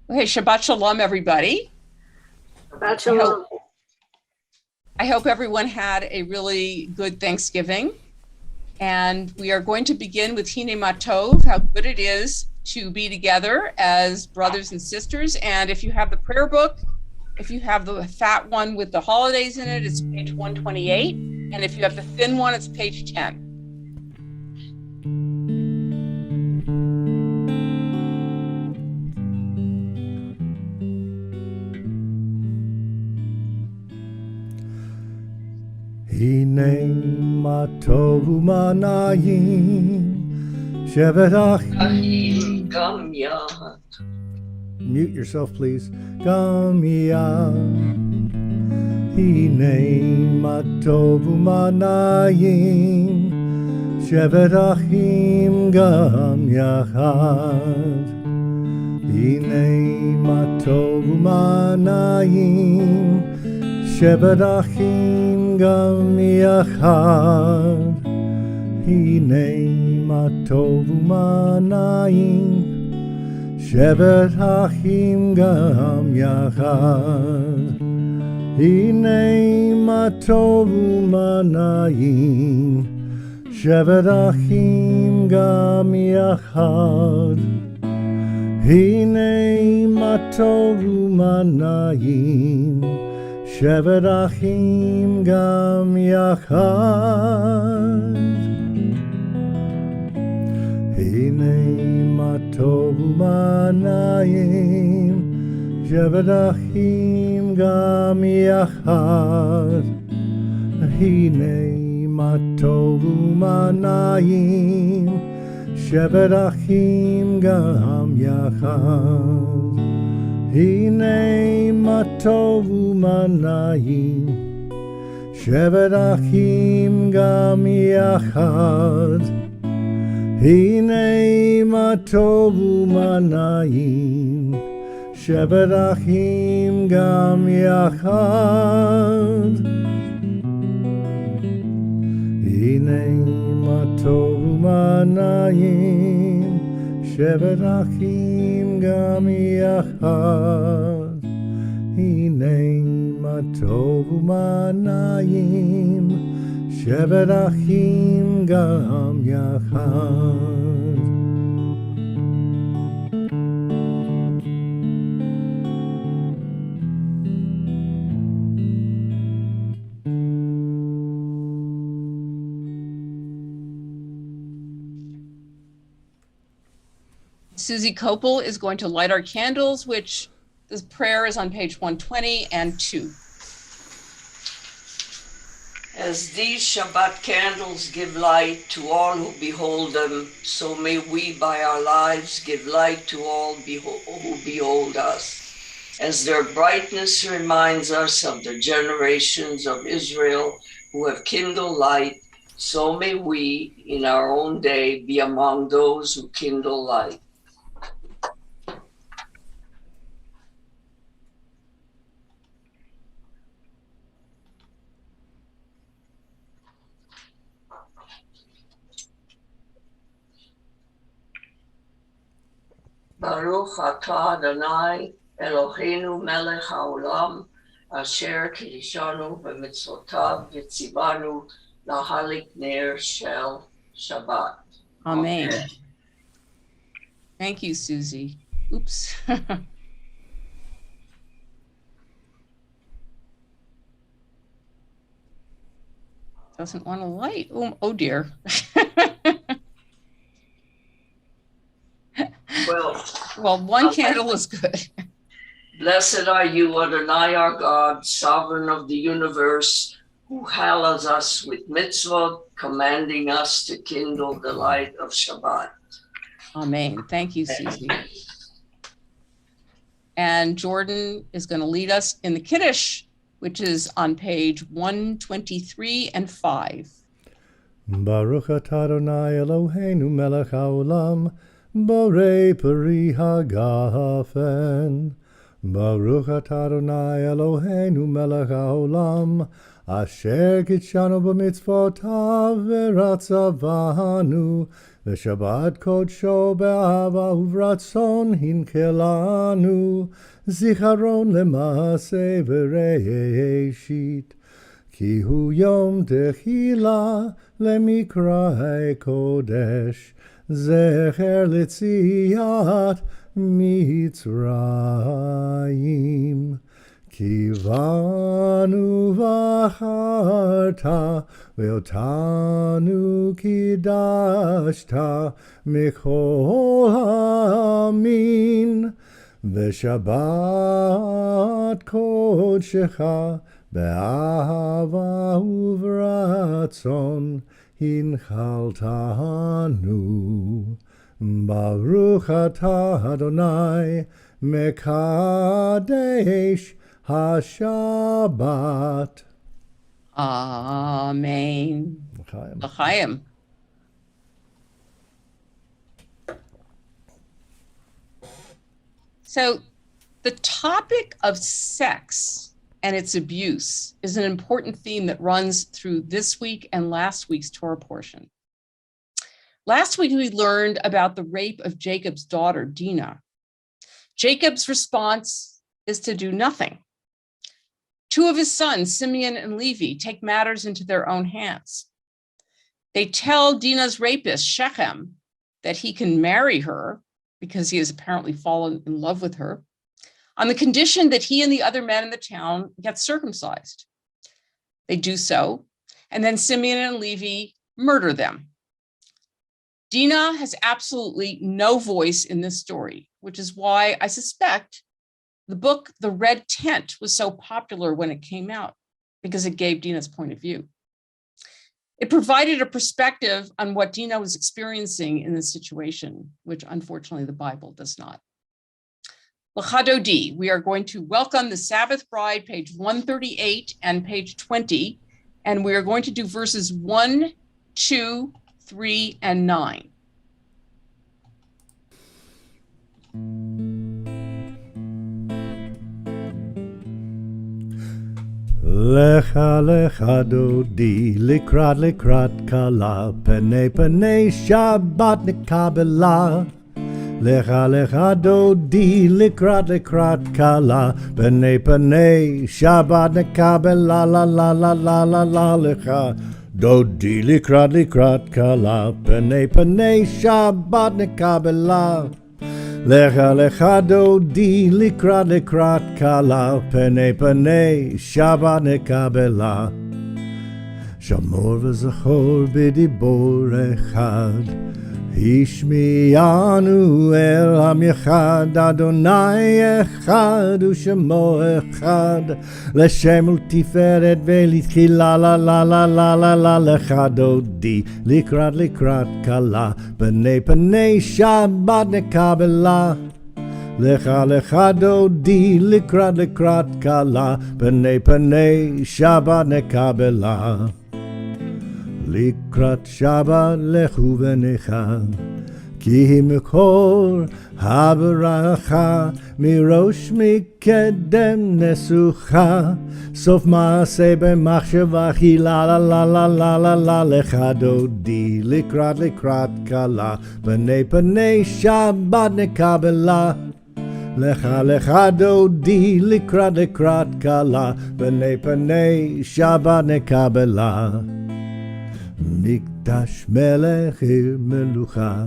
Okay, Shabbat Shalom, everybody. Shabbat I Shalom. hope, I hope everyone had a really good Thanksgiving. And we are going to begin with Hine Matov, how good it is to be together as brothers and sisters. And if you have the prayer book, if you have the fat one with the holidays in it, it's page 128. And if you have the thin one, it's page 10. Hine ma tovu manayim Shevet achim Gam yad. Mute yourself, please. Gam yad. Hine ma tovu manayim Shevet achim gam yachad. Hine ma tovu manayim Shevet achim gam yachad. Hine ma tovu manayim Shevet achim gam yachad. Hine ma tovu manayim Shevet achim gam yachad. Hine ma tovu manayim Shevet achim gam yachad. Hine ma tovu manayim Shevet achim gam yachad. Hine ma tovu manayim Shevet achim gam yachad. Hine ma tovu manayim Shevet achim gam yachad. Hine ma tovu manayim Shevet achim gam yachad. Hine ma tovu manayim Shevet achim gam yachad. Hine ma tovu manayim Shevet achim gam yachad. Susie Copel is going to light our candles, which this prayer is on page 120 and 2. As these Shabbat candles give light to all who behold them, so may we by our lives give light to all who behold us. As their brightness reminds us of the generations of Israel who have kindled light, so may we in our own day be among those who kindle light. Baruch atah Adonai Eloheinu melech haolam asher kiddushanu b'mitzvotav v'tzivanu lahalik ner shel Shabbat. Amen. Thank you, Susie. Oops. Doesn't want to light. Oh dear. Well, one candle is good. Blessed are you, Adonai, our God, sovereign of the universe, who hallows us with mitzvot, commanding us to kindle the light of Shabbat. Amen. Thank you, Susie. And Jordan is going to lead us in the Kiddush, which is on page 123 and 5. Baruch atah Adonai Eloheinu melech haolam Borei peri hagafen. Baruch atah Adonai Eloheinu melech haolam אשר קידשנו במצוותיו ורצה בנו, ושבת קודשו באהבה וברצון הנקלנו, זיכרון למעשה וראשית. כי הוא יום תחילה למקרא קודש, זכר לציאת מצרים. כי בנו בחרת ואותנו קידשת מכל המין, בשבת קודשך באהבה וברצון הנחלתנו. ברוך אתה אדוני מקדש השבת. Amen. לחיים. L'chaim. So the topic of sex and its abuse is an important theme that runs through this week and last week's Torah portion. Last week, we learned about the rape of Jacob's daughter, Dinah. Jacob's response is to do nothing. Two of his sons, Simeon and Levi, take matters into their own hands. They tell Dinah's rapist, Shechem, that he can marry her because he has apparently fallen in love with her, on the condition that he and the other men in the town get circumcised. They do so, and then Simeon and Levi murder them. Dinah has absolutely no voice in this story, which is why I suspect the book, The Red Tent, was so popular when it came out, because it gave Dinah's point of view. It provided a perspective on what Dinah was experiencing in this situation, which unfortunately the Bible does not. L'chadodi, we are going to welcome the Sabbath Bride, page 138 and page 20, and we are going to do verses 1, 2, 3, and 9. Lecha lecha dodi, לקראת כלה, פני שבת נקבלה. Lecha lecha dodi, לקראת כלה, פני שבת נקבלה, la la la la la la lecha. דודי לקראת כלה, פני שבת נקבלה. לך דודי לקראת כלה, פני שבת נקבלה. שמור וזכור בדיבור אחד, השמיענו אל עם אחד, אדוני אחד ושמו אחד, לשם ולתפארת ולתחילה, לה לה לה לה לה לה. לך דודי לקראת כלה, פני שבת נקבלה. לך דודי לקראת כלה, פני שבת נקבלה. לקראת שבת לכו ונכה, כי מקור הברכה, מראש מקדם נסוכה, סוף מעשה במחשבה חילה, לה לה לה לה לה לה. לך דודי לקראת כלה, פני שבת נקבלה. לך דודי לקראת כלה, פני שבת נקבלה. מקדש מלך עיר מלוכה,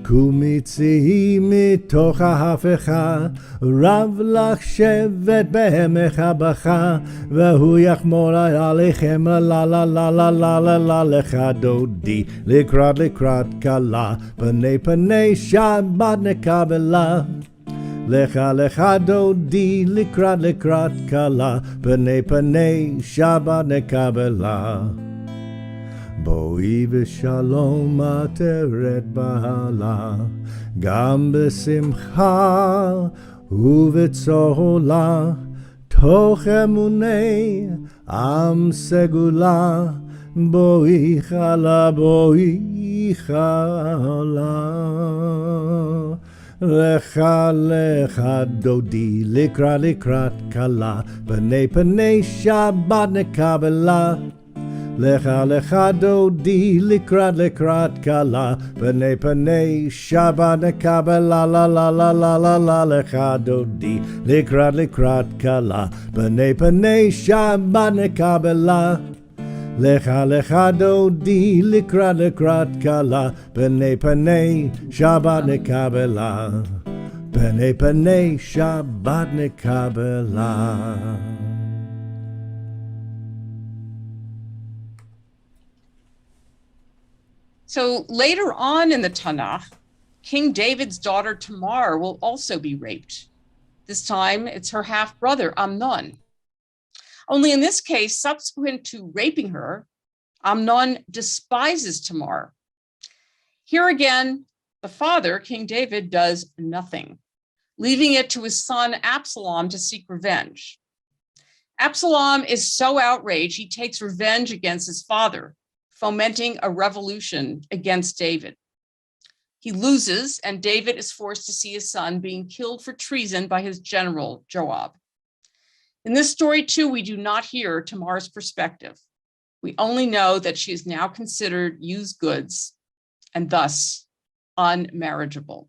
קומי צאי מתוך ההפכה, רב לך שבט בהמך בכה, והוא יחמור עליכם, לה לה לה לה לה לה לה. לך דודי לקראת כלה, פני שבת נקבלה. לך דודי לקראת כלה, פני שבת נקבלה. בואי בשלום עטרת בעלה, גם בשמחה ובצהלה, תוך אמוני עם סגולה, בואי חלה. Lecha lecha dodi likrat kala B'nei p'nei Shabbat nekabela Lecha lecha dodi likrat kala B'nei p'nei Shabbat nekabela la la la la la la Lecha dodi likrat kala B'nei p'nei Shabbat nekabela Lecha lecha dodi likrat kala B'nei p'nei Shabbat nekabela B'nei p'nei Shabbat nekabela. So later on in the Tanakh, King David's daughter Tamar will also be raped. This time it's her half-brother Amnon. Only in this case, subsequent to raping her, Amnon despises Tamar. Here again, the father, King David, does nothing, leaving it to his son Absalom to seek revenge. Absalom is so outraged, he takes revenge against his father, fomenting a revolution against David. He loses, and David is forced to see his son being killed for treason by his general, Joab. In this story, too, we do not hear Tamar's perspective. We only know that she is now considered used goods and thus unmarriageable.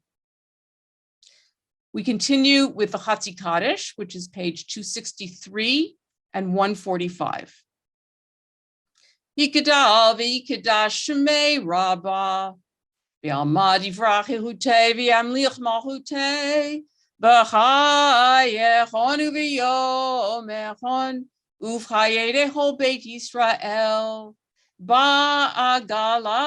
We continue with the Chatzi Kaddish, which is page 263 and 145. Yikadal v'yikadash shemei rabbah v'almad yivrach yehutei v'yamlich malchutei b'chayechon u'v'yomechon uv'chayei whole Beit Yisrael ba'agala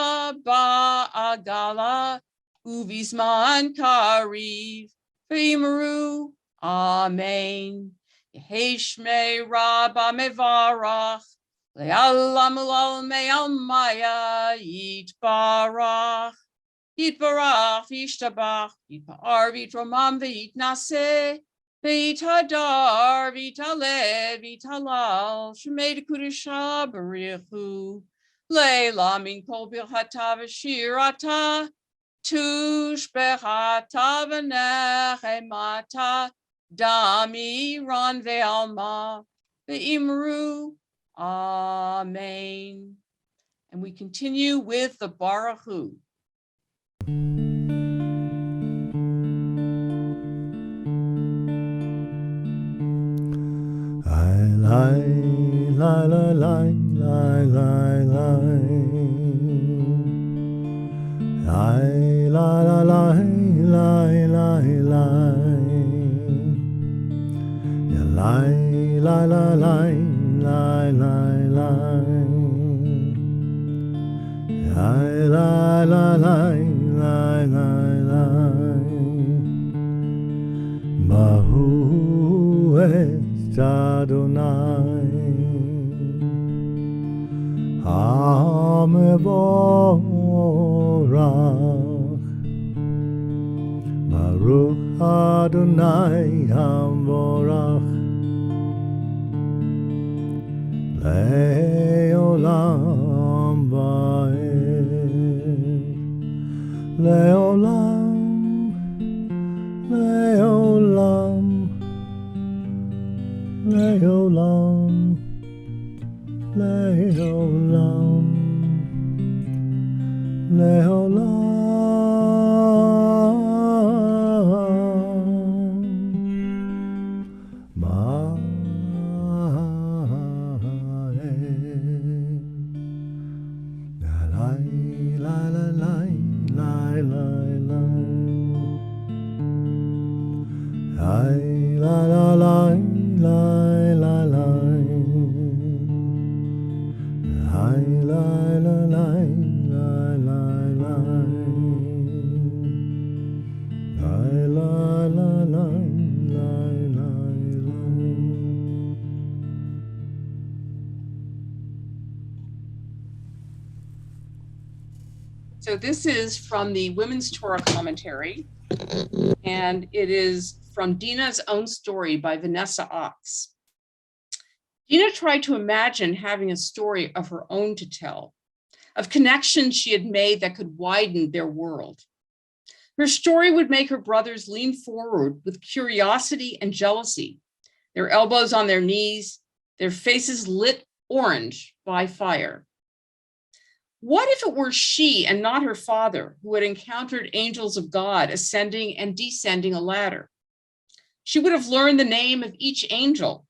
uv'izman kariv v'yimru amen Yehei shmei rabbah mevarach Le'alam me'al maya yitbarach v'yishtabach yitpa'ar v'yitromam v'yitnaseh v'yithadar v'yitale v'yitalal shemei dekudesha b'richu le'la min kol birchata v'shirata tushbechata v'nechemata dami ran ve'alma ve'imru Amen. And we continue with the Baruch Hu. Lai lai lai lai lai lai lai lai lai Bahu es Adonai Hamevorach Baruch Adonai Hamevorach Le'olam va'ed Le'olam Le'olam Le'olam Le'olam Le'olam So this is from the Women's Torah Commentary, and it is from Dina's Own Story by Vanessa Ox. Dina tried to imagine having a story of her own to tell, of connections she had made that could widen their world. Her story would make her brothers lean forward with curiosity and jealousy, their elbows on their knees, their faces lit orange by fire. What if it were she and not her father who had encountered angels of God ascending and descending a ladder? She would have learned the name of each angel.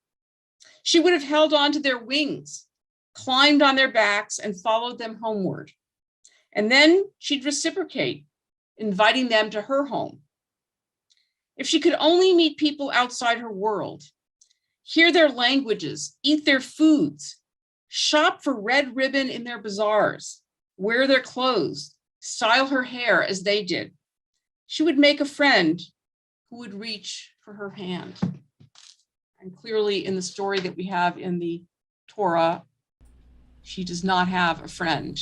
She would have held on to their wings, climbed on their backs, and followed them homeward. And then she'd reciprocate, inviting them to her home. If she could only meet people outside her world, hear their languages, eat their foods, shop for red ribbon in their bazaars, wear their clothes, style her hair as they did, she would make a friend who would reach for her hand. And clearly in the story that we have in the Torah, she does not have a friend.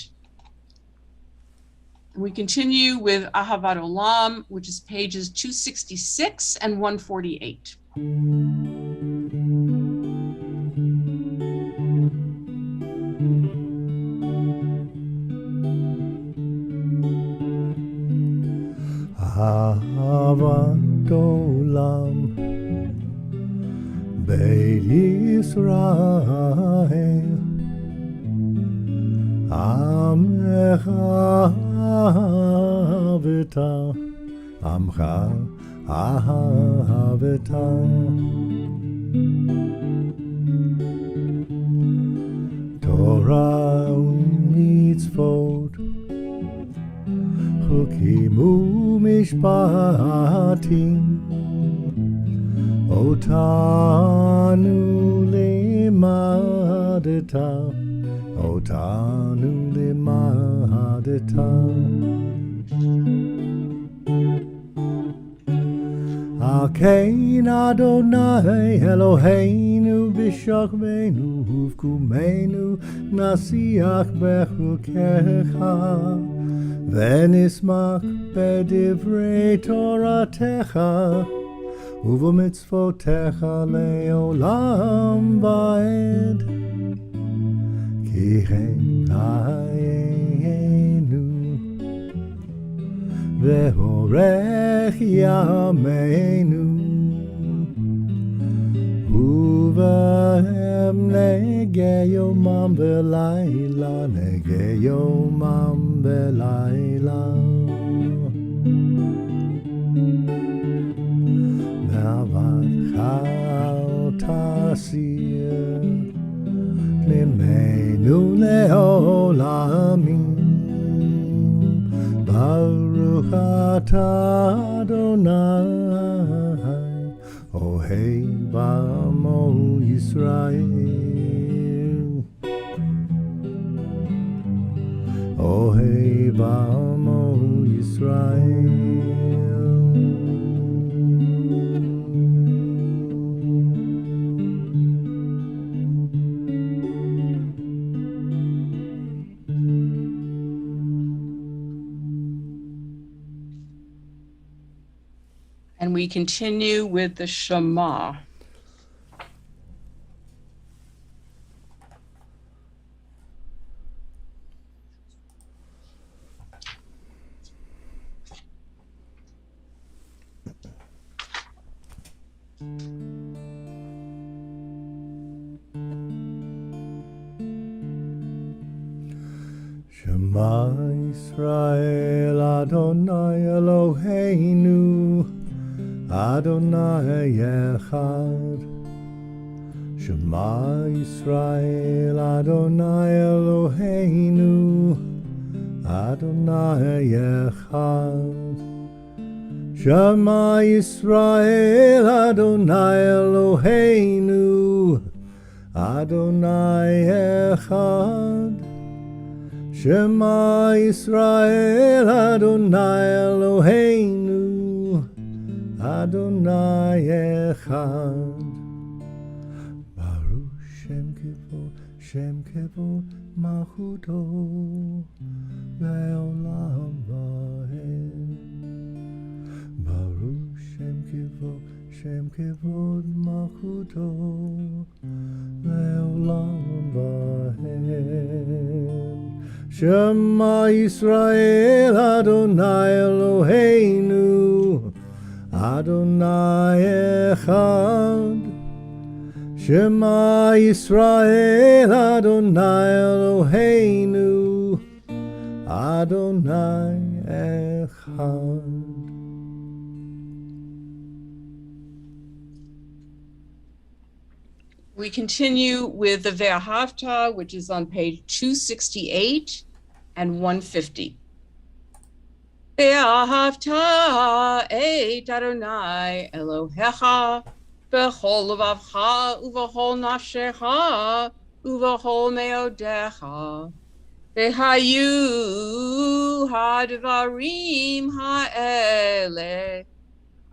And we continue with Ahavat Olam, which is pages 266 and 148. Ahavat Olam Beit Yisrael Amcha Ahaveta Amcha Ahaveta Torah u'mitzvot Chukim u'mishpatim Otanu limadeta Otanu limadeta Akein Adonai Eloheinu b'shachvenu uvkumenu nasiach bechukecha v'nismach b'divrei Toratecha ובמצוותיך לעולם ועד כי הם חיינו ואורך ימינו ובהם נגע יומם ולילה נגע יומם ולילה אל תסיר ממנו לעולמים ברוך אתה אדוני אוהב עמו ישראל אוהב עמו ישראל And we continue with the Shema. Shema Yisrael Adonai Eloheinu Adonai Echad Shema Yisrael Adonai Eloheinu Adonai Echad Shema Yisrael Adonai Eloheinu Adonai Echad Shema Yisrael Adonai Eloheinu Adonai Echad Baruch Shem Kevod Malchuto Le'olam Va'ed Baruch Shem Kevod Malchuto Le'olam Va'ed Shema Yisrael Adonai Eloheinu Adonai Echad. Shema Yisrael Adonai Eloheinu Adonai Echad. We continue with the Ve'ahavta, which is on page 268 and 150. Ve'ahavta et Adonai Elohecha b'chol levavcha uv'chol nafshecha uv'chol meodecha ve'hayu hadvarim ha'ele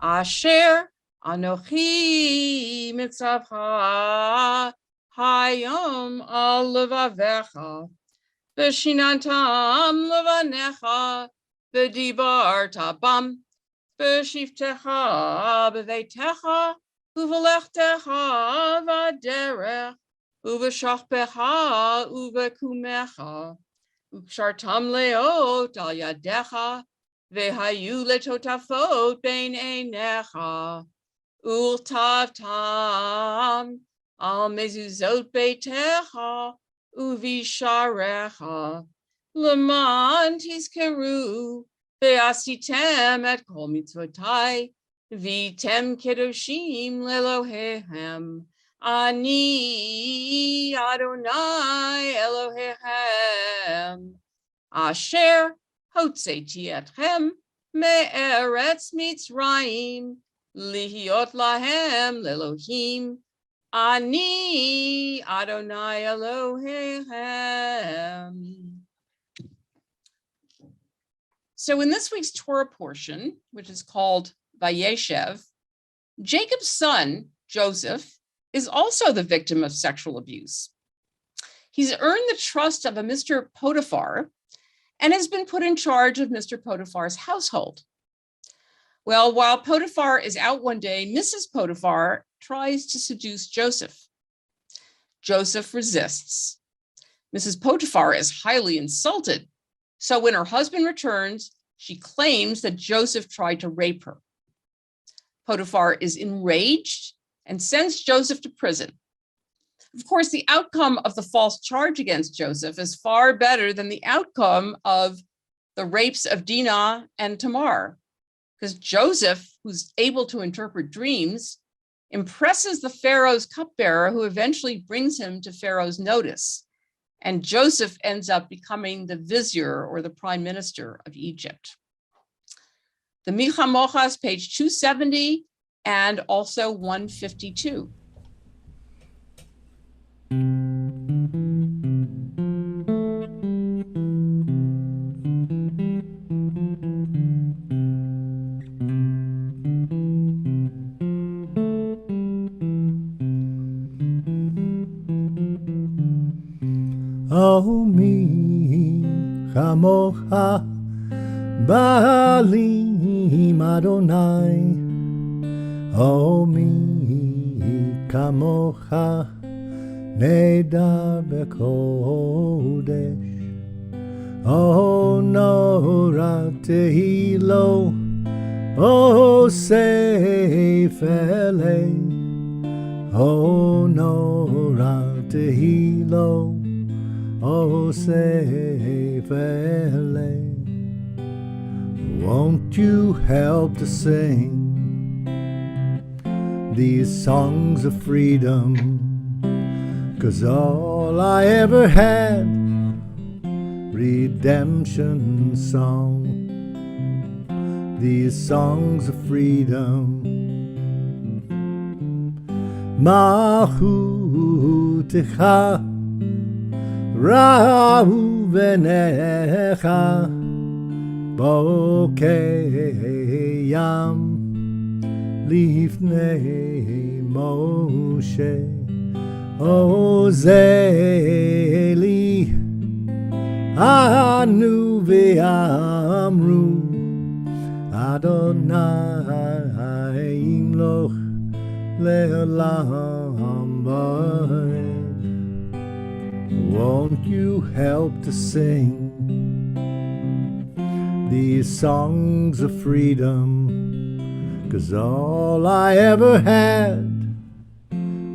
asher Anochi mitzavcha hayom al levavecha v'shinantam levanecha v'dibarta bam v'shiftecha b'veitecha u'v'lechtecha v'derech u'v'shachpecha u'v'kumecha u'kshartam leot al yadecha ve'hayu letotafot bein einecha Ultavtam al mezuzot beitecha uvisharecha leman tizkeru ve'asitem et kol mitzvotai vitem kedoshim lelohehem ani Adonai Elohehem asher hotzeti etchem me'eretz Mitzrayim Lihiot lahem lelohim ani Adonai Elohehem. So in this week's Torah portion, which is called Vayeshev, Jacob's son, Joseph, is also the victim of sexual abuse. He's earned the trust of a Mr. Potiphar and has been put in charge of Mr. Potiphar's household. Well, while Potiphar is out one day, Mrs. Potiphar tries to seduce Joseph. Joseph resists. Mrs. Potiphar is highly insulted. So when her husband returns, she claims that Joseph tried to rape her. Potiphar is enraged and sends Joseph to prison. Of course, the outcome of the false charge against Joseph is far better than the outcome of the rapes of Dinah and Tamar. Because Joseph, who's able to interpret dreams, impresses the Pharaoh's cupbearer, who eventually brings him to Pharaoh's notice. And Joseph ends up becoming the vizier or the prime minister of Egypt. The Micha Mochas, page 270 and also 152. Oh, mi chamocha ba'alim Adonai. Oh, mi kamocha nedar b'kodesh. Oh, nora tehilo, oh, seif elei. Oh, nora tehilo, oh, seif elei. Won't you help to sing these songs of freedom? 'Cause all I ever had, redemption song. These songs of freedom. Mahutecha Ra'u v'necha Bokeyam Lifnei Moshe Ozeli Anu ve'amru Adonai imloch le'olam ba'ed. Won't you help to sing these songs of freedom, 'cause all I ever had,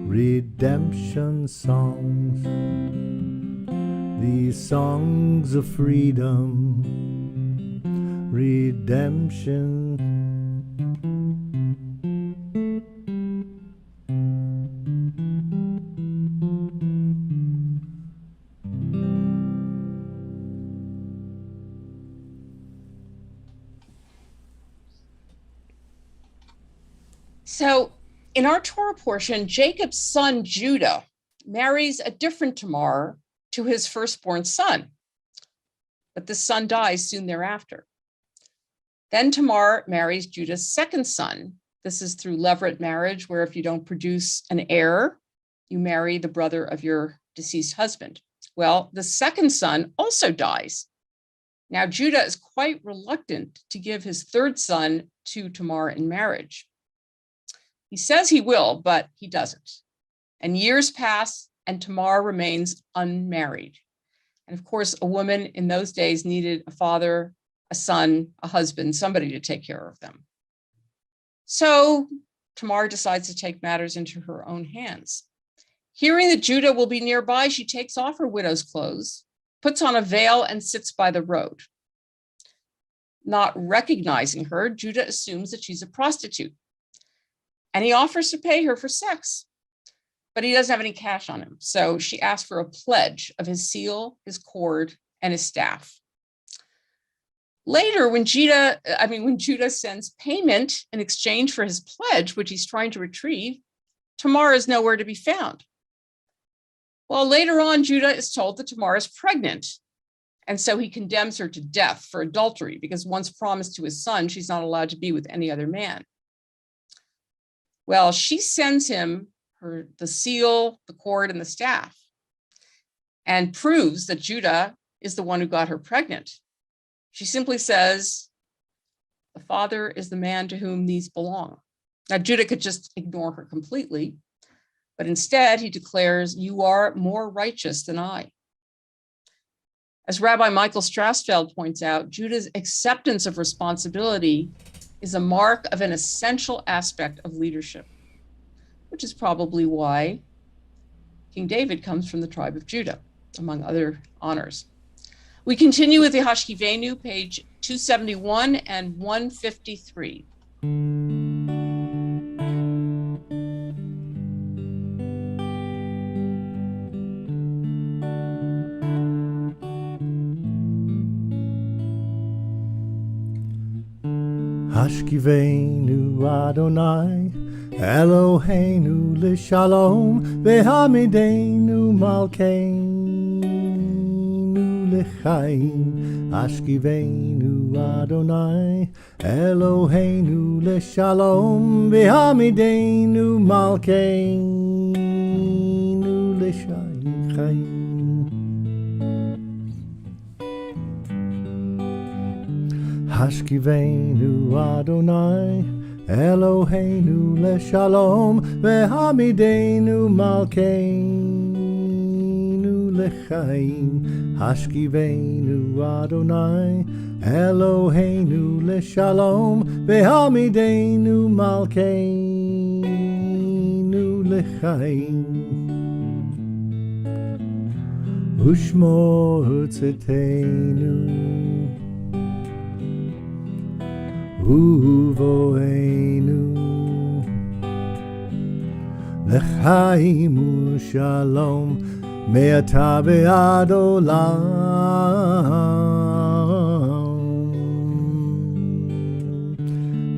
redemption songs, these songs of freedom, redemption. So in our Torah portion, Jacob's son Judah marries a different Tamar to his firstborn son, but the son dies soon thereafter. Then Tamar marries Judah's second son. This is through levirate marriage, where if you don't produce an heir, you marry the brother of your deceased husband. Well, the second son also dies. Now Judah is quite reluctant to give his third son to Tamar in marriage. He says he will, but he doesn't. And years pass, and Tamar remains unmarried. And of course, a woman in those days needed a father, a son, a husband, somebody to take care of them. So Tamar decides to take matters into her own hands. Hearing that Judah will be nearby, she takes off her widow's clothes, puts on a veil, and sits by the road. Not recognizing her, Judah assumes that she's a prostitute, and he offers to pay her for sex, but he doesn't have any cash on him. So she asks for a pledge of his seal, his cord, and his staff. Later, when Judah sends payment in exchange for his pledge, which he's trying to retrieve, Tamar is nowhere to be found. Well, later on, Judah is told that Tamar is pregnant, and so he condemns her to death for adultery, because once promised to his son, she's not allowed to be with any other man. Well, she sends him the seal, the cord, and the staff, and proves that Judah is the one who got her pregnant. She simply says, the father is the man to whom these belong. Now, Judah could just ignore her completely, but instead he declares, you are more righteous than I. As Rabbi Michael Strassfeld points out, Judah's acceptance of responsibility is a mark of an essential aspect of leadership, which is probably why King David comes from the tribe of Judah, among other honors. We continue with the Hashkivenu, page 271 and 153. Hashkivenu Adonai, Eloheinu l'shalom, v'hamidenu malkeinu l'chaim. Hashkivenu Adonai, Eloheinu l'shalom, v'hamidenu malkeinu l'chaim. Hashkivenu Adonai, Eloheinu l'shalom, v'hamidenu malkeinu l'chaim. Hashkivenu Adonai, Eloheinu l'shalom, v'hamidenu malkeinu l'chaim. Ushmor tzedkenu Uvoenu L'chaim u'shalom me'ata ve'ad olam.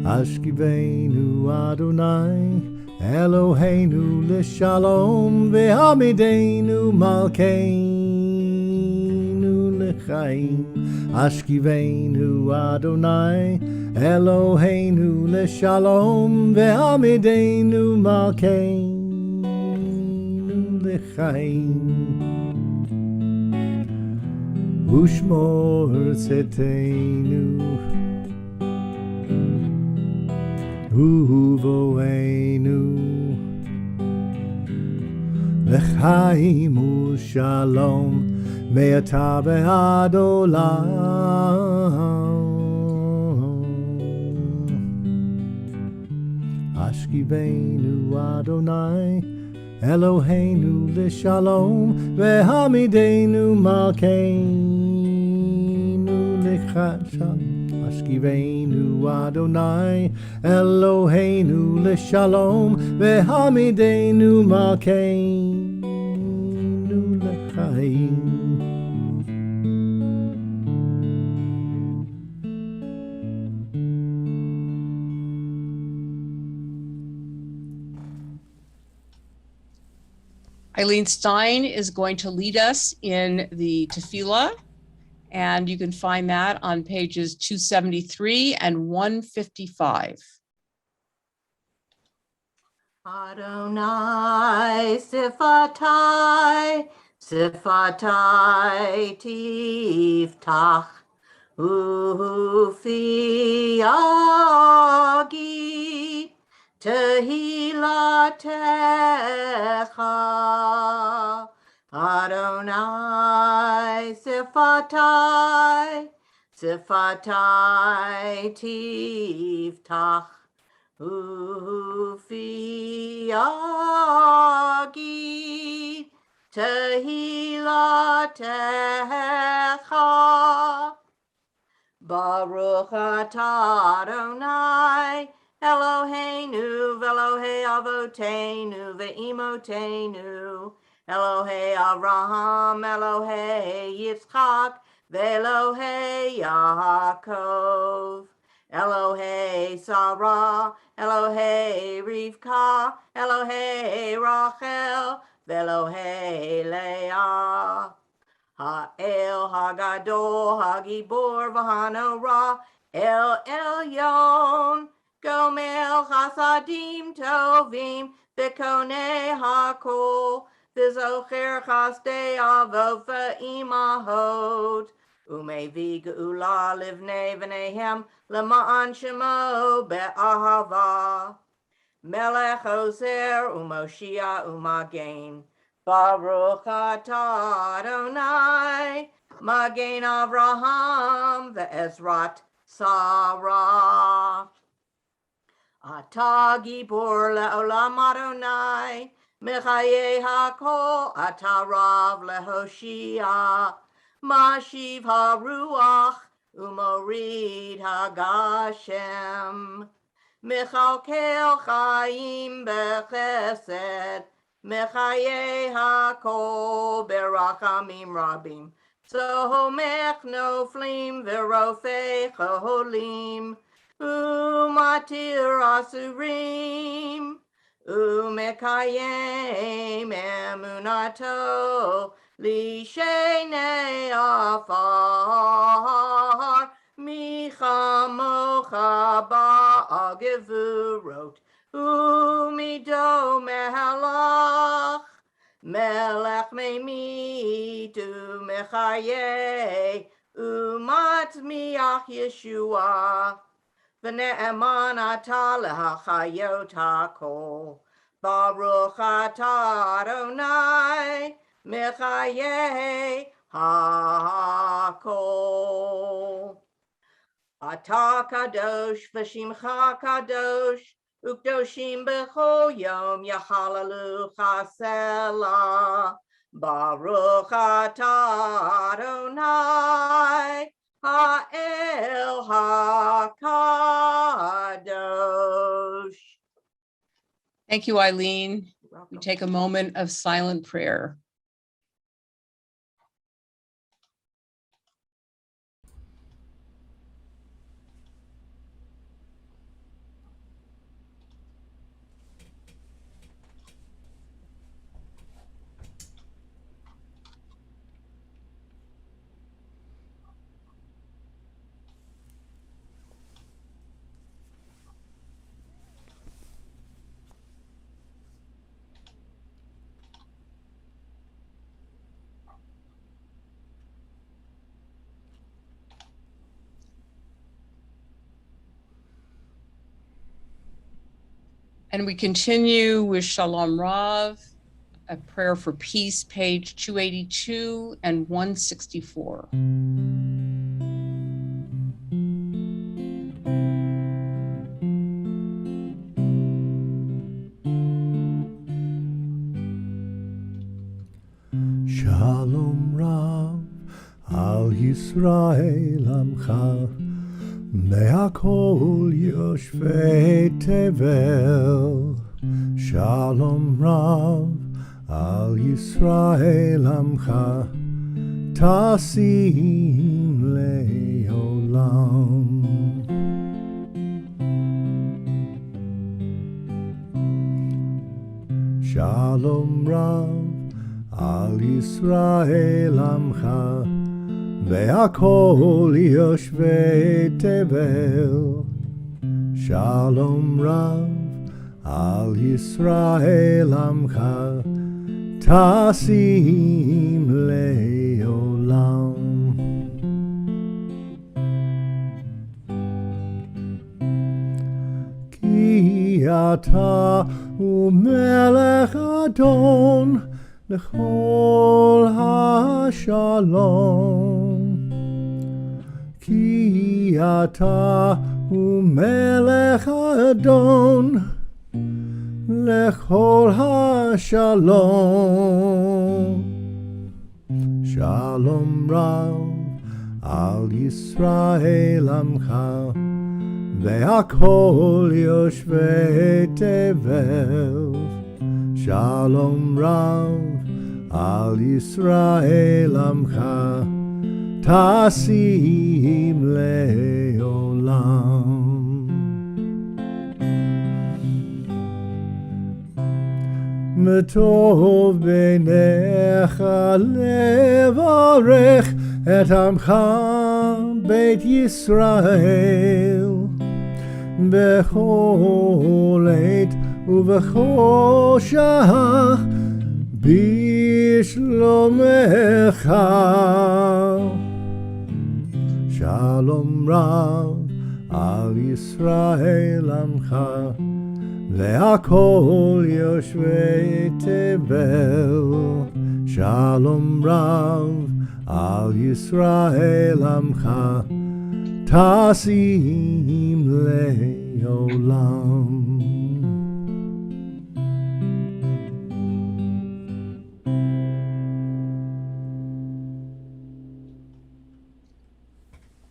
Hashkivenu Adonai, Eloheinu l'shalom, v'hamidenu malkeinu l'chaim. Hashkivenu Adonai, Eloheinu l'shalom, v'hamidenu malkeinu l'chaim. Ushmor tzedkenu uvoenu l'chaim u'shalom me'ata ve'ad olam. Ashkivenu Adonai, Eloheinu l'shalom, ve'hamidenu malkeinu l'chadsham. Ashkivenu Adonai, Eloheinu l'shalom, ve'hamidenu malkeinu l'chaim. Eileen Stein is going to lead us in the tefillah, and you can find that on pages 273 and 155. Adonai sifatai, sifatai tiftach, ufi agi tehilatecha. Adonai sifatai, sifatai tiftach, ufi agi tehilatecha. Baruch atah Adonai Eloheinu v'Elohei Avoteinu ve'imotenu, Elohei Avraham, Elohei Yitzchak, ve'Elohei Yaakov, Elohei Sarah, Elohei Rivka, Elohei Rachel, ve'Elohei Leah. Ha'el Hagadol Hagibor v'Hanora El Elyon Gomel Chasadim Tovim V'Konei Hakol V'Zocher Chasdei Avot V'Imahot Umevi Geula Livnei V'Nehem L'Ma'an Shemo Be'ahava Melech Ozer Umoshia Umagen Baruch atah Adonai, Magen Avraham ve'Ezrat Sarah. Atah Gibor le'olam Adonai, Mechayei hakol, Atah Rav lehoshia, Mashiv haruach, Umorid hagashem. Mechalkel chaim bechesed, Mechayei hakol berachamim rabim, Somech noflim verofei cholim, Umatir asurim, Umekayem emunato, Lishenei afar, Michamocha ba'al gevurot, Umido mehalach, Melech meimit umechaye, Umatmiach Yeshua, V'ne'eman atah lehachayot hakol, Baruch atah Adonai, Mechaye hakol. Atah kadosh v'shimcha kadosh, ukdoshim b'chol yom yachalalu chasela. Baruch atah Adonai ha'el hakadosh. Thank you, Eileen. We take a moment of silent prayer. And we continue with Shalom Rav, a prayer for peace, page 282 and 164. ישראל עמך, מהכל יושבי תבל, שלום רב על ישראל עמך, תשים לעולם. שלום רב על ישראל עמך, והכל יושבי תבל, שלום רב על ישראל עמך, תשים לעולם. כי אתה הוא מלך אדון לכל השלום, כי אתה הוא מלך אדון לכל השלום. שלום רב על ישראל עמך, והכל יושבי תבל, שלום רב על ישראל עמך, תשים לעולם. וטוב בעיניך לברך את עמך בית ישראל, בכל עת ובכל שעה בשלומך. שלום רב על ישראל עמך, והכל יושבי תבל, שלום רב על ישראל עמך, תשים לעולם.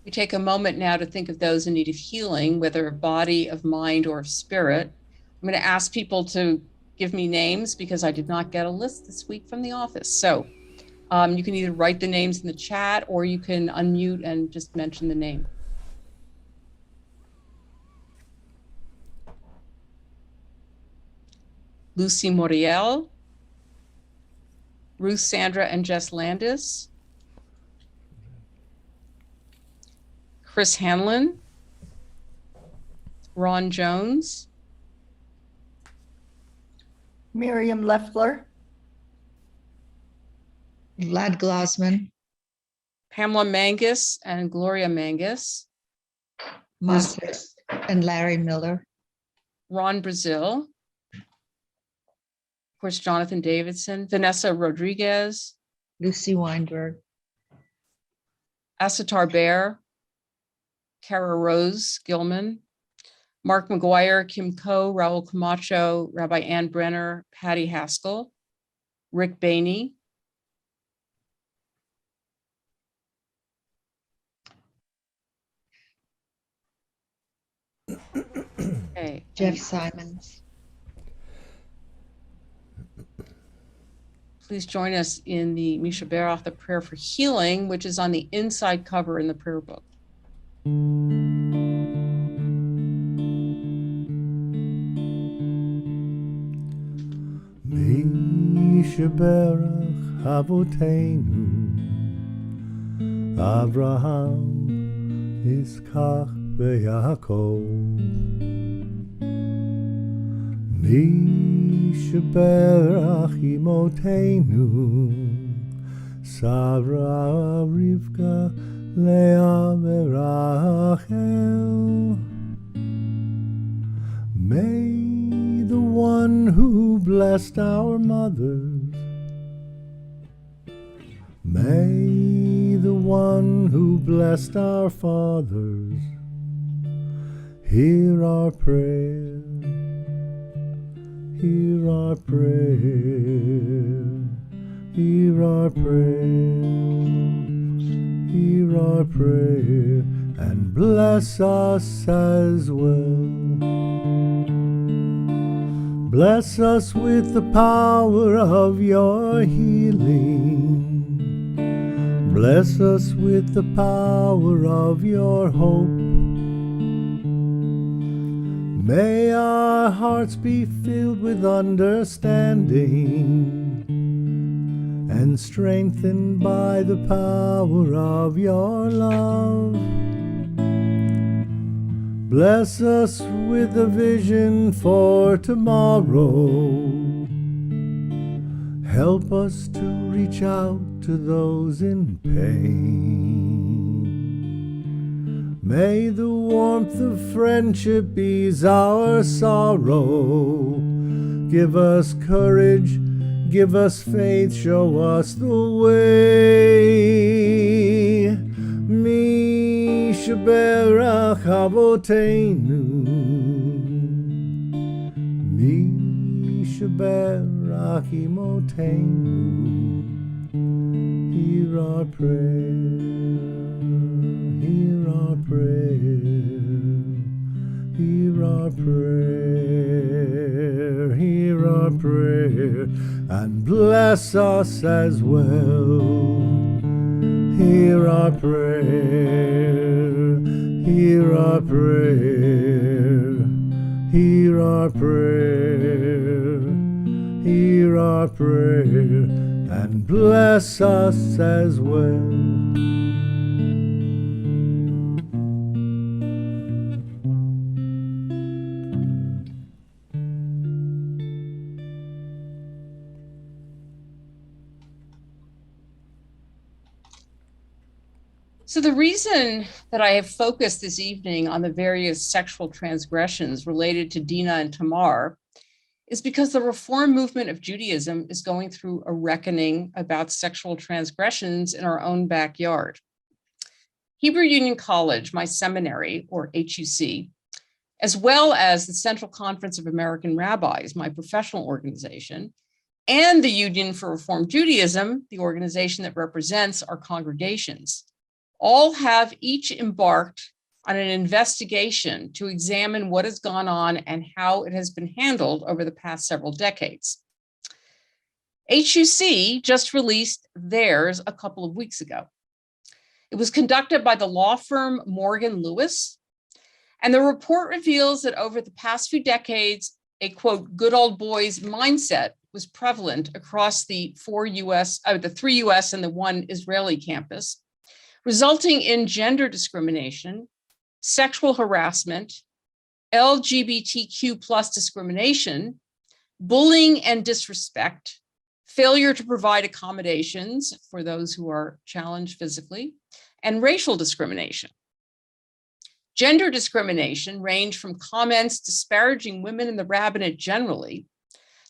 We take a moment now to think of those in need of healing, whether of body, of mind, or of spirit. I'm going to ask people to give me names because I did not get a list this week from the office. So you can either write the names in the chat or you can unmute and just mention the name. Lucy Moriel, Ruth, Sandra, and Jess Landis, Chris Hanlon, Ron Jones, Miriam Leffler, Vlad Glassman, Pamela Mangus and Gloria Mangus, Margaret and Larry Miller, Ron Brazil, of course, Jonathan Davidson, Vanessa Rodriguez, Lucy Weinberg, Asatar Bear, Kara Rose Gilman, Mark McGuire, Kim Coe, Raul Camacho, Rabbi Ann Brenner, Patty Haskell, Rick Bainey, okay. Jeff Simons. Please join us in the Misha Berach, the prayer for healing, which is on the inside cover in the prayer book. Misha Berach Avotenu, Abraham, Yitzchak veYaakov. Misha Berach Imotenu, Sarah, Rivka, Leah, Rachel. May the one who blessed our mothers, may the one who blessed our fathers, hear our prayer, hear our prayer, hear our prayer, hear our prayer and bless us as well. Bless us with the power of your healing. Bless us with the power of your hope. May our hearts be filled with understanding and strengthened by the power of your love. Bless us with a vision for tomorrow. Help us to reach out to those in pain. May the warmth of friendship ease our sorrow. Give us courage, give us faith, show us the way. Mi sheberach avoteinu, mi sheberach imoteinu. Hear our prayer, hear our prayer, hear our prayer, hear our prayer, and bless us as well. Hear our prayer, hear our prayer, hear our prayer, hear our prayer, and bless us as well. So the reason that I have focused this evening on the various sexual transgressions related to Dinah and Tamar is because the reform movement of Judaism is going through a reckoning about sexual transgressions in our own backyard. Hebrew Union College, my seminary, or HUC, as well as the Central Conference of American Rabbis, my professional organization, and the Union for Reform Judaism, the organization that represents our congregations, all have each embarked on an investigation to examine what has gone on and how it has been handled over the past several decades. HUC just released theirs a couple of weeks ago. It was conducted by the law firm Morgan Lewis, and the report reveals that over the past few decades, a quote, good old boys mindset was prevalent across the three US and the one Israeli campus, resulting in gender discrimination, sexual harassment, LGBTQ plus discrimination, bullying and disrespect, failure to provide accommodations for those who are challenged physically, and racial discrimination. Gender discrimination ranged from comments disparaging women in the rabbinate generally,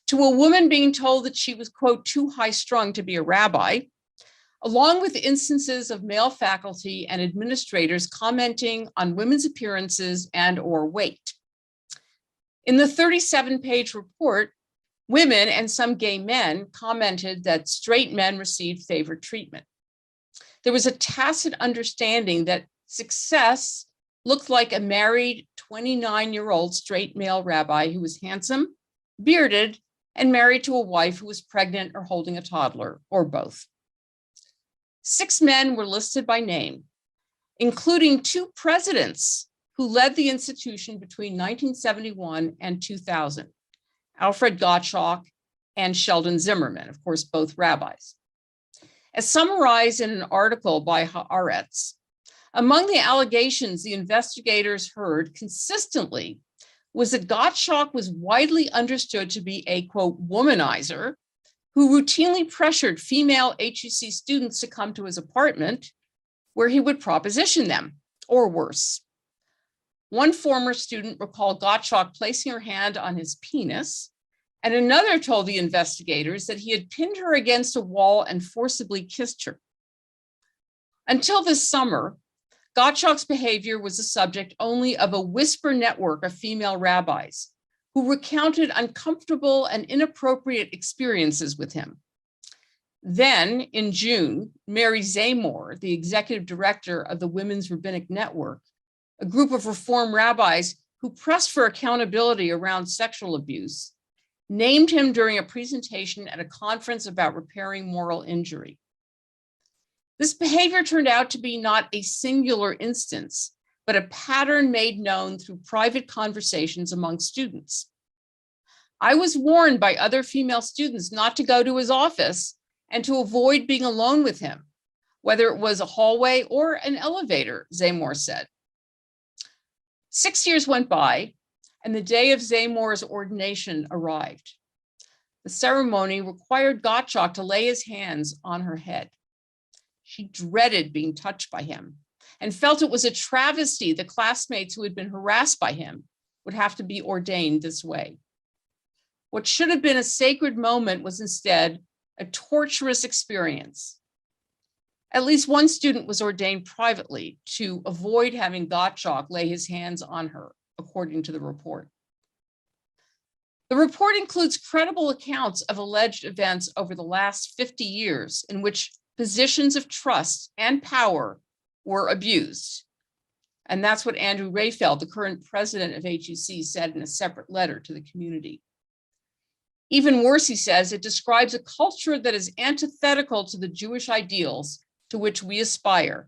to a woman being told that she was, quote, too high-strung to be a rabbi, along with instances of male faculty and administrators commenting on women's appearances and or weight. In the 37-page report, women and some gay men commented that straight men received favored treatment. There was a tacit understanding that success looked like a married 29-year-old straight male rabbi who was handsome, bearded, and married to a wife who was pregnant or holding a toddler, or both. 6 men were listed by name, including 2 presidents who led the institution between 1971 and 2000, Alfred Gottschalk and Sheldon Zimmerman, of course, both rabbis. As summarized in an article by Haaretz, among the allegations the investigators heard consistently was that Gottschalk was widely understood to be a, quote, womanizer who routinely pressured female HUC students to come to his apartment where he would proposition them, or worse. One former student recalled Gottschalk placing her hand on his penis, and another told the investigators that he had pinned her against a wall and forcibly kissed her. Until this summer, Gottschalk's behavior was the subject only of a whisper network of female rabbis who recounted uncomfortable and inappropriate experiences with him. Then in June, Mary Zamor, the executive director of the Women's Rabbinic Network, a group of Reform rabbis who pressed for accountability around sexual abuse, named him during a presentation at a conference about repairing moral injury. This behavior turned out to be not a singular instance, but a pattern made known through private conversations among students. I was warned by other female students not to go to his office and to avoid being alone with him, whether it was a hallway or an elevator, Zamor said. 6 years went by, and the day of Zamor's ordination arrived. The ceremony required Gottschalk to lay his hands on her head. She dreaded being touched by him and felt it was a travesty that classmates who had been harassed by him would have to be ordained this way. What should have been a sacred moment was instead a torturous experience. At least one student was ordained privately to avoid having Gottschalk lay his hands on her, according to the report. The report includes credible accounts of alleged events over the last 50 years in which positions of trust and power were abused. And that's what Andrew Rayfeld, the current president of HUC, said in a separate letter to the community. Even worse, he says, it describes a culture that is antithetical to the Jewish ideals to which we aspire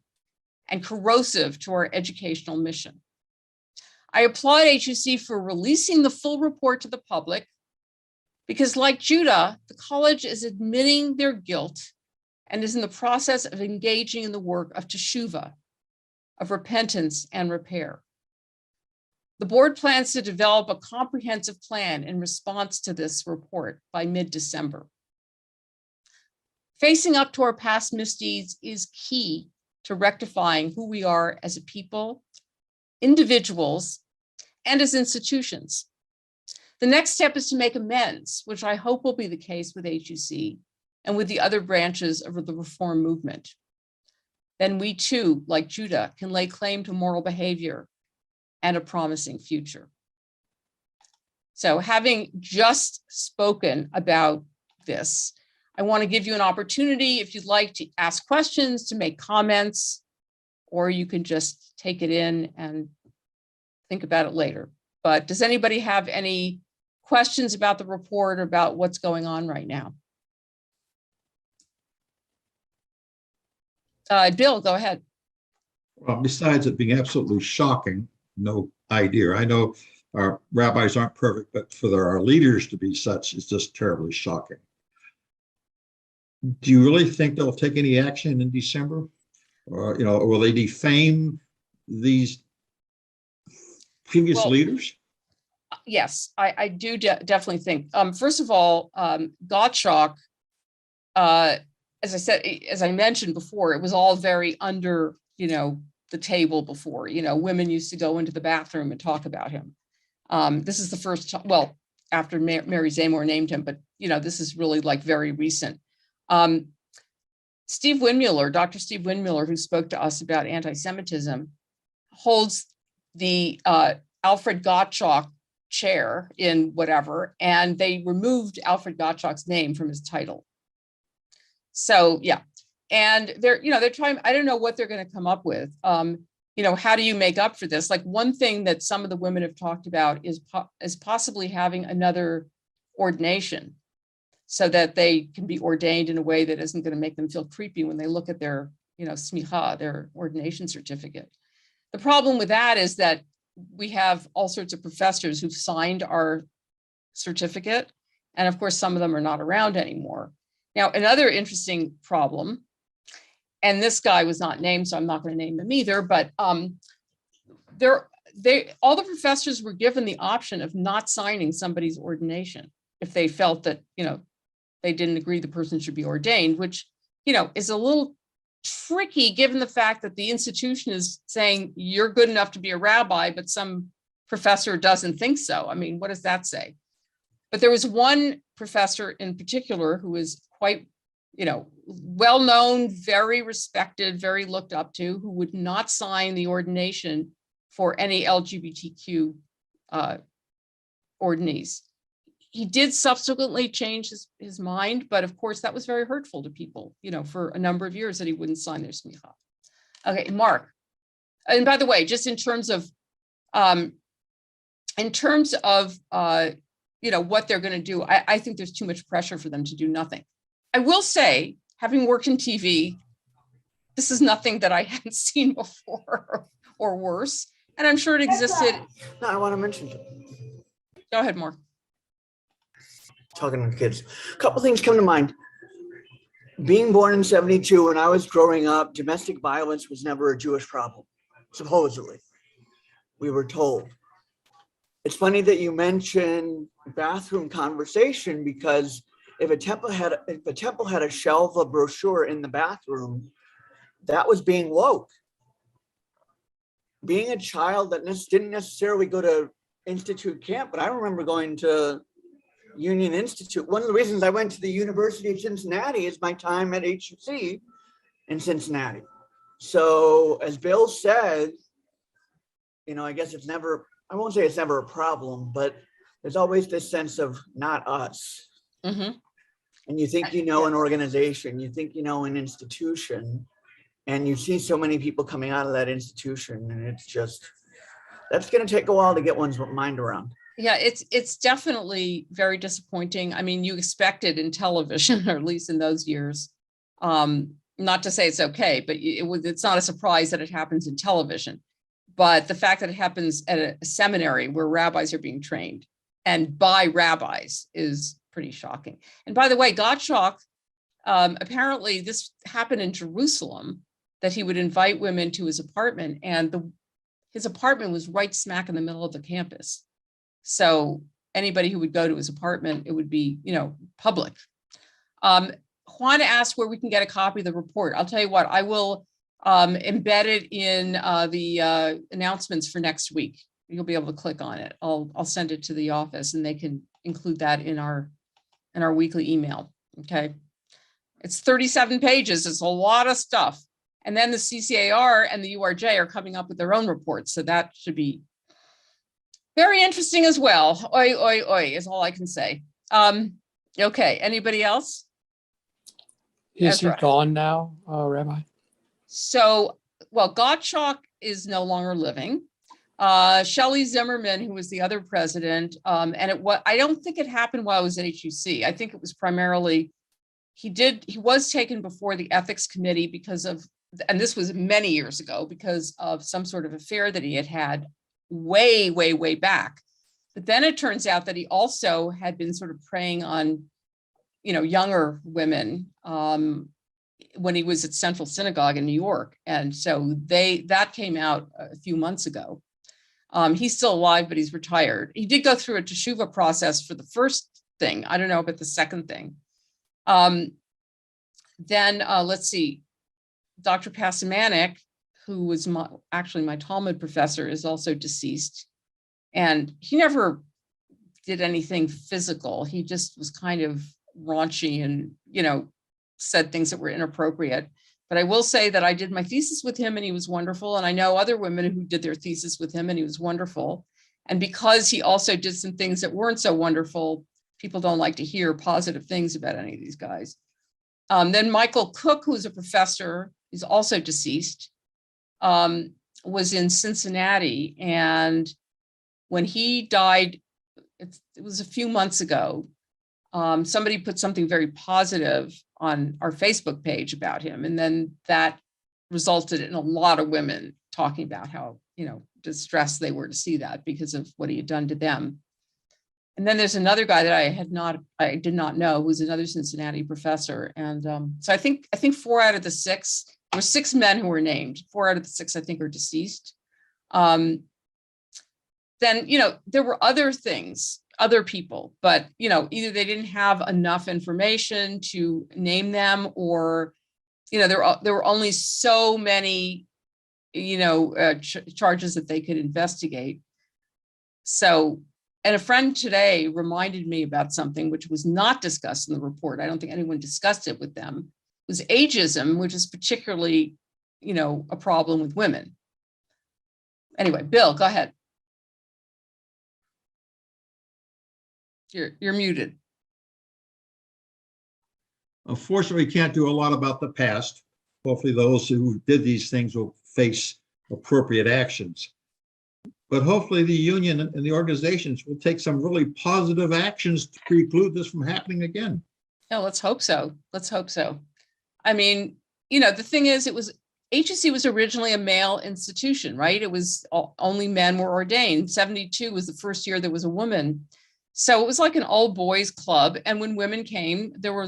and corrosive to our educational mission. I applaud HUC for releasing the full report to the public because, like Judah, the college is admitting their guilt and is in the process of engaging in the work of teshuvah, of repentance and repair. The board plans to develop a comprehensive plan in response to this report by mid-December. Facing up to our past misdeeds is key to rectifying who we are as a people, individuals, and as institutions. The next step is to make amends, which I hope will be the case with HUC and with the other branches of the reform movement. Then we too, like Judah, can lay claim to moral behavior and a promising future. So having just spoken about this, I want to give you an opportunity, if you'd like to ask questions, to make comments, or you can just take it in and think about it later. But does anybody have any questions about the report or about what's going on right now? Bill, go ahead. Well, besides it being absolutely shocking, no idea. I know our rabbis aren't perfect, but for our leaders to be such is just terribly shocking. Do you really think they'll take any action in December? Or, will they defame these previous leaders? Yes, I do definitely think. First of all, Gottschalk, as I said, as I mentioned before, it was all very under, the table before. Women used to go into the bathroom and talk about him. This is the first time, well, after Mary Zamor named him, but this is really like very recent. Steve Windmuller, Dr. Steve Windmuller, who spoke to us about anti-Semitism, holds the Alfred Gottschalk chair in whatever, and they removed Alfred Gottschalk's name from his title. So yeah, and they're trying. I don't know what they're going to come up with. How do you make up for this? Like, one thing that some of the women have talked about is possibly having another ordination, so that they can be ordained in a way that isn't going to make them feel creepy when they look at their, smicha, their ordination certificate. The problem with that is that we have all sorts of professors who've signed our certificate, and of course, some of them are not around anymore. Now, another interesting problem, and this guy was not named, so I'm not going to name him either, but all the professors were given the option of not signing somebody's ordination if they felt that, they didn't agree the person should be ordained, which, is a little tricky given the fact that the institution is saying you're good enough to be a rabbi, but some professor doesn't think so. I mean, what does that say? But there was one professor in particular who was quite, well-known, very respected, very looked up to, who would not sign the ordination for any LGBTQ ordinees. he did subsequently change his mind, but of course that was very hurtful to people, for a number of years that he wouldn't sign their smicha. Okay, Mark. And by the way, just in terms of what they're going to do, I think there's too much pressure for them to do nothing. I will say, having worked in TV, this is nothing that I hadn't seen before or worse. And I'm sure it existed. No, I want to mention it. Go ahead, Mark. Talking to kids. A couple things come to mind. Being born in 72, when I was growing up, domestic violence was never a Jewish problem, supposedly. We were told. It's funny that you mention bathroom conversation, because if a temple had a shelf of brochure in the bathroom, that was being woke. Being a child that didn't necessarily go to Institute camp, but I remember going to Union Institute. One of the reasons I went to the University of Cincinnati is my time at HUC in Cincinnati. So as Bill said, I guess I won't say it's never a problem, but there's always this sense of not us. Mm-hmm. And you think an organization, you think an institution, and you see so many people coming out of that institution, and it's just, that's going to take a while to get one's mind around. Yeah, it's definitely very disappointing. I mean, you expected in television, or at least in those years, not to say it's okay, but it's not a surprise that it happens in television. But the fact that it happens at a seminary where rabbis are being trained and by rabbis is pretty shocking. And by the way, Gottschalk, apparently this happened in Jerusalem, that he would invite women to his apartment, and his apartment was right smack in the middle of the campus. So anybody who would go to his apartment, it would be, public. Juan asked where we can get a copy of the report. I'll tell you what, I will embed it in the announcements for next week. You'll be able to click on it. I'll send it to the office, and they can include that in our weekly email. Okay. It's 37 pages. It's a lot of stuff. And then the CCAR and the URJ are coming up with their own reports. So that should be very interesting as well. Oi, oi, oi is all I can say. Okay, anybody else? Is he Ezra. gone now, Rabbi? So, well, Gottschalk is no longer living. Shelley Zimmerman, who was the other president, and I don't think it happened while I was at HUC. I think it was primarily, he was taken before the ethics committee because of, and this was many years ago, because of some sort of affair that he had way, way, way back. But then it turns out that he also had been sort of preying on, younger women when he was at Central Synagogue in New York. And so that came out a few months ago. He's still alive, but he's retired. He did go through a teshuva process for the first thing. I don't know about the second thing. Then let's see, Dr. Pasamanik, who was actually my Talmud professor, is also deceased. And he never did anything physical. He just was kind of raunchy and, said things that were inappropriate. But I will say that I did my thesis with him, and he was wonderful. And I know other women who did their thesis with him, and he was wonderful. And because he also did some things that weren't so wonderful, people don't like to hear positive things about any of these guys. Then Michael Cook, who's a professor, is also deceased, was in Cincinnati. And when he died, it was a few months ago, somebody put something very positive on our Facebook page about him. And then that resulted in a lot of women talking about how, distressed they were to see that because of what he had done to them. And then there's another guy that I did not know, who was another Cincinnati professor. And so I think 4 out of the 6, there were 6 men who were named. 4 out of the 6, I think, are deceased. Then, there were other things, other people, but, either they didn't have enough information to name them, or, there were only so many, charges that they could investigate. So, and a friend today reminded me about something which was not discussed in the report. I don't think anyone discussed it with them. It was ageism, which is particularly, a problem with women. Anyway, Bill, go ahead. You're muted. Unfortunately, we can't do a lot about the past. Hopefully those who did these things will face appropriate actions. But hopefully the union and the organizations will take some really positive actions to preclude this from happening again. Yeah, let's hope so. Let's hope so. I mean, the thing is, HEC was originally a male institution, right? It was only men were ordained. 72 was the first year there was a woman. So it was like an all boys club. And when women came, there were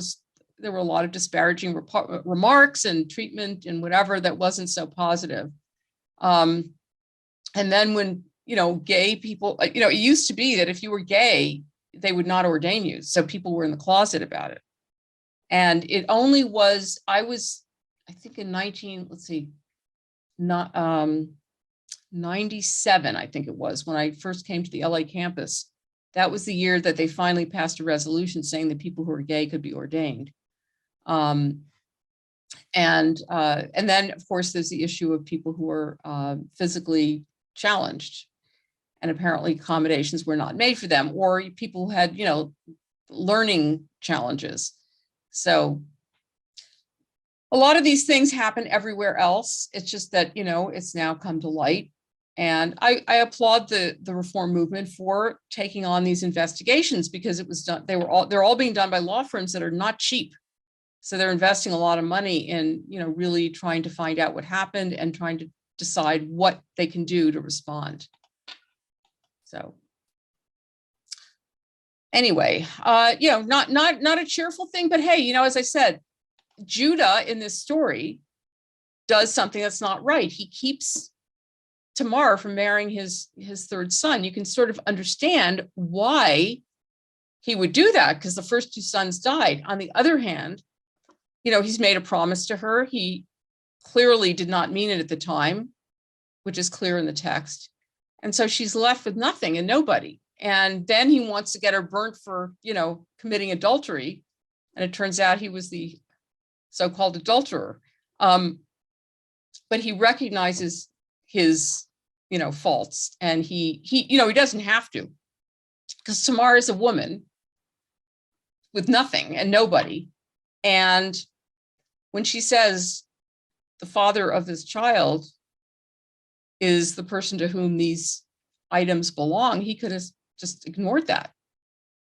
a lot of disparaging remarks and treatment and whatever that wasn't so positive. And then when, gay people, it used to be that if you were gay, they would not ordain you. So people were in the closet about it. And it only was, I think in 97, I think it was, when I first came to the LA campus. That was the year that they finally passed a resolution saying that people who are gay could be ordained. And then, of course, there's the issue of people who are physically challenged, and apparently accommodations were not made for them, or people who had, learning challenges. So a lot of these things happen everywhere else. It's just that, it's now come to light. And I applaud the reform movement for taking on these investigations, because it was done, they're all being done by law firms that are not cheap. So they're investing a lot of money in, really trying to find out what happened and trying to decide what they can do to respond. So anyway, not a cheerful thing, but hey, as I said, Judah in this story does something that's not right. He keeps Tamar from marrying his third son. You can sort of understand why he would do that, because the first two sons died. On the other hand, he's made a promise to her. He clearly did not mean it at the time, which is clear in the text. And so she's left with nothing and nobody. And then he wants to get her burnt for, committing adultery. And it turns out he was the so-called adulterer. But he recognizes his, faults, and he doesn't have to, because Tamar is a woman with nothing and nobody. And when she says the father of this child is the person to whom these items belong, he could have just ignored that.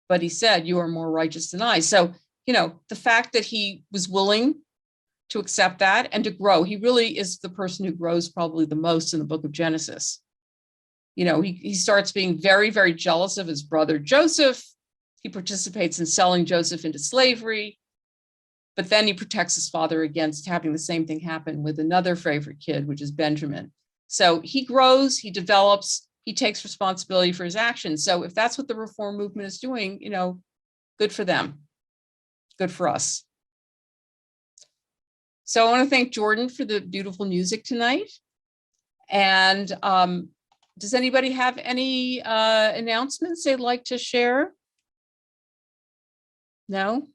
But he said, "You are more righteous than I." So, the fact that he was willing to accept that and to grow, he really is the person who grows probably the most in the book of Genesis. He starts being very, very jealous of his brother Joseph. He participates in selling Joseph into slavery, but then he protects his father against having the same thing happen with another favorite kid, which is Benjamin. So he grows, he develops, he takes responsibility for his actions. So if that's what the reform movement is doing, good for them, good for us. So I want to thank Jordan for the beautiful music tonight. And does anybody have any announcements they'd like to share? No?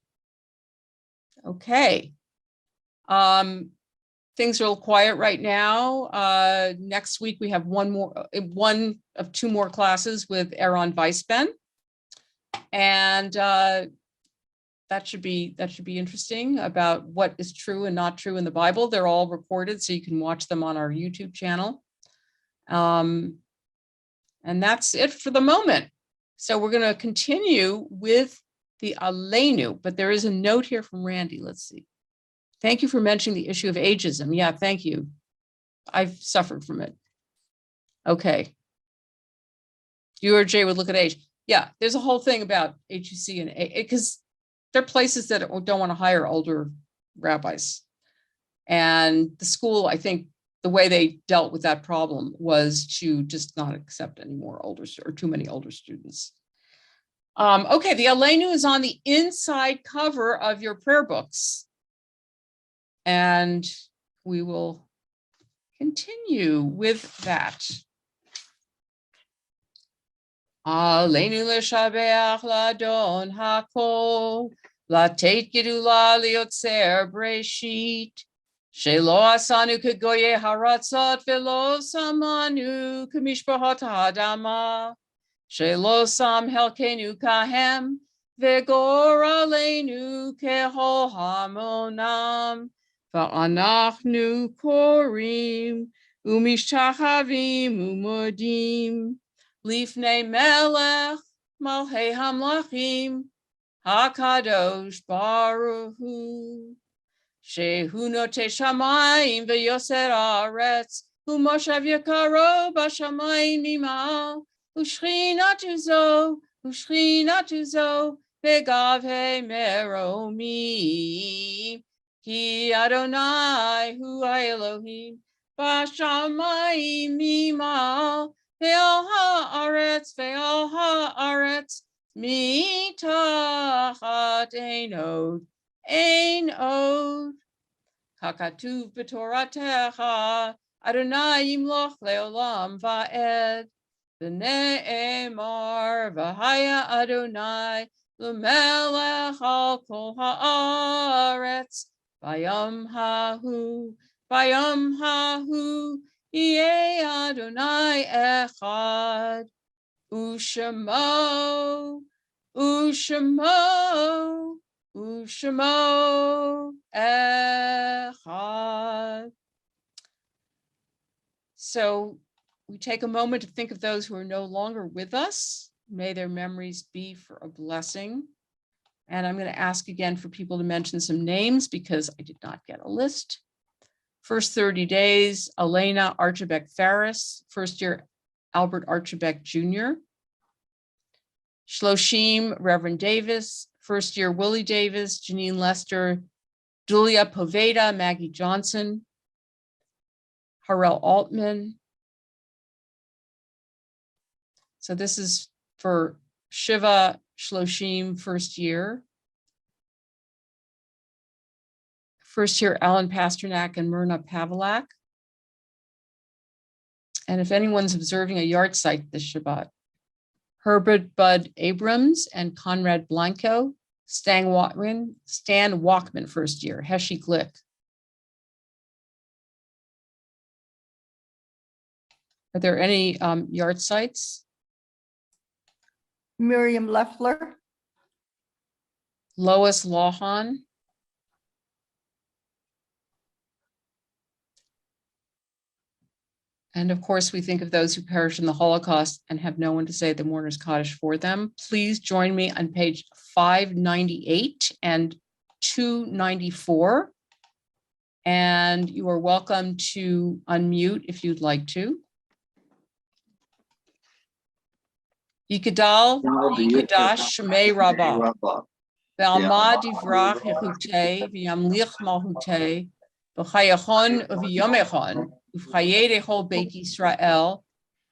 Okay. Things are a little quiet right now. Next week we have one of two more classes with Aaron Weisben. And that should be interesting, about what is true and not true in the Bible. They're all recorded, so you can watch them on our YouTube channel. And that's it for the moment. So we're going to continue with the Aleinu, but there is a note here from Randy. Let's see. Thank you for mentioning the issue of ageism. Yeah, thank you. I've suffered from it. Okay. You or Jay would look at age. Yeah, there's a whole thing about HUC and because there are places that don't want to hire older rabbis. And the school, I think the way they dealt with that problem was to just not accept any more older or too many older students. Okay, the Aleinu is on the inside cover of your prayer books. And we will continue with that. Aleinu l'shabeach l'adon hakol, latet gedula liotzer breshit, shelo asanu kegoye haratzot velo samanu kemishpahot ha'adama, Shelo sam helkenu kahem, vegor aleinu kehol hamonam, va'anachnu korim, umishtahavim umudim, lifnei melech, malhei hamlachim, hakadosh baruch hu. Shehu note shamayim veyoser aretz, umoshav yakaro bashamayim imal, ushchinatu zo, vegavhe meromi. Ki Adonai hu Elohim, bashamayim imal, ve'al haaretz, mitachat ein od. Kakatuv b'toratecha, Adonai yimloch leolam va'ed. V'ne'emar v'haya Adonai l'melech al kol haaretz. Bayom hahu, yeh Adonai echad. Ushemo echad. So we take a moment to think of those who are no longer with us. May their memories be for a blessing. And I'm going to ask again for people to mention some names because I did not get a list. First 30 days, Elena Archibek Farris, first year Albert Archibek Jr. Shloshim, Reverend Davis, first year Willie Davis, Janine Lester, Julia Poveda, Maggie Johnson, Harel Altman. So this is for Shiva Shloshim, first year. First year Alan Pasternak and Myrna Pavelak. And if anyone's observing a yard site this Shabbat, Herbert Bud Abrams and Conrad Blanco, Stan Walkman, first year, Heshi Glick. Are there any yard sites? Miriam Leffler, Lois Lawhon. And of course, we think of those who perished in the Holocaust and have no one to say the mourner's Kaddish for them. Please join me on page 598 and 294. And you are welcome to unmute if you'd like to. Yikadal, Yikadash, Shemei Rabbah. Ve'alma divrach yechutei, v'yamlich malhutei, v'chayachon v'yomechon, v'chayei dechol Beit Yisrael,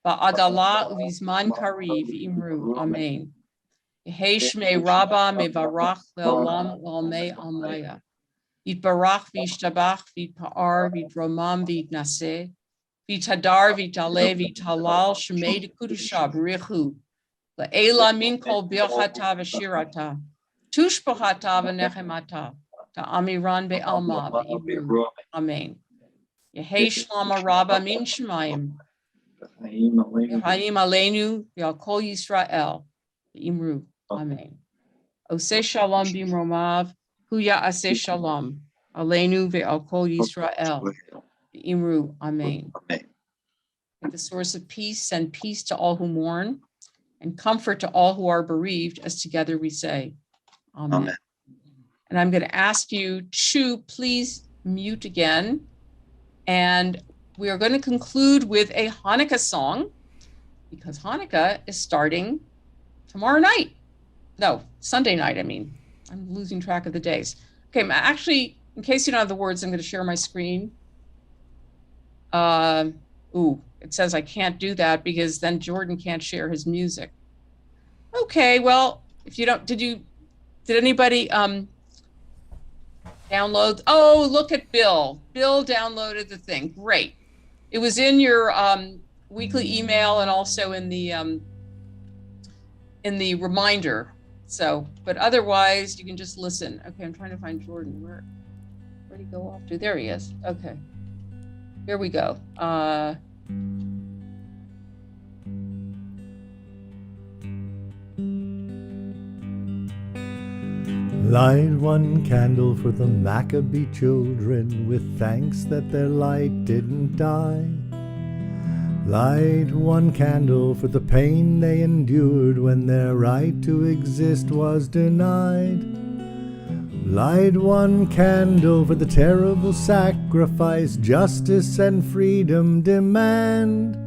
v'adalah v'zman kariv imru. Amen. Yehei Shmei Rabbah mevarach le'olam l'almei almaya. Yitbarach v'yishtabach v'yitpa'ar v'yidromam v'yitnaseh, v'yitadar v'yitaleh v'yitalal Shmei dekudusha b'richu. La'ela min kol birchata v'shirata. Tushbachata v'nechemata, ta'amiran be'alma v'imru. Amen. Yehei shlama rabba min shemayim. Yehaim aleinu v'al kol Yisrael v'imru. Amen. Oseh shalom b'imromav, hu ya'aseh shalom. Aleinu v'al kol Yisrael v'imru. Amen. May the source of peace send peace to all who mourn and comfort to all who are bereaved, as together we say. Amen. Amen. And I'm going to ask you to please mute again. And we are going to conclude with a Hanukkah song because Hanukkah is starting tomorrow night. No, Sunday night, I mean. I'm losing track of the days. Okay, actually, in case you don't have the words, I'm going to share my screen. It says I can't do that because then Jordan can't share his music. Okay, well, if you don't, did anybody download? Oh, look at Bill. Bill downloaded the thing. Great. It was in your weekly email and also in the reminder. So, but otherwise you can just listen. Okay, I'm trying to find Jordan. Where'd he go off to? There he is. Okay. Here we go. Light one candle for the Maccabee children with thanks that their light didn't die. Light one candle for the pain they endured when their right to exist was denied. Light one candle for the terrible sacrifice justice and freedom demand.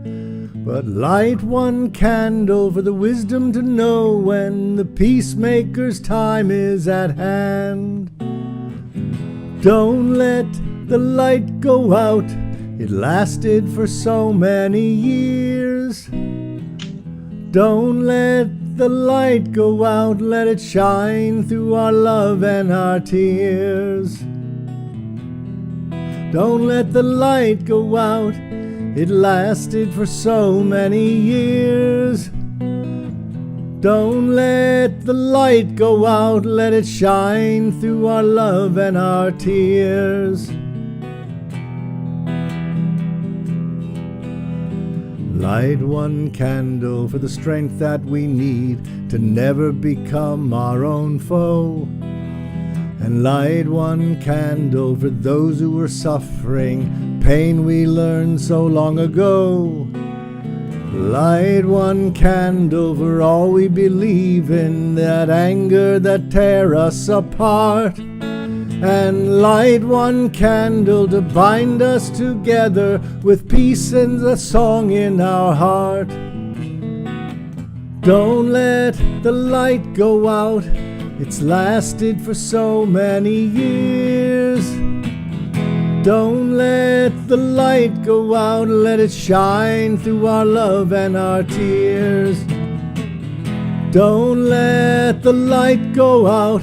But light one candle for the wisdom to know when the peacemaker's time is at hand. Don't let the light go out, it lasted for so many years. Don't let the light go out, let it shine through our love and our tears. Don't let the light go out, it lasted for so many years. Don't let the light go out, let it shine through our love and our tears. Light one candle for the strength that we need to never become our own foe. And light one candle for those who were suffering pain we learned so long ago. Light one candle for all we believe in, that anger that tear us apart. And light one candle to bind us together with peace and the song in our heart. Don't let the light go out, it's lasted for so many years. Don't let the light go out, let it shine through our love and our tears. Don't let the light go out,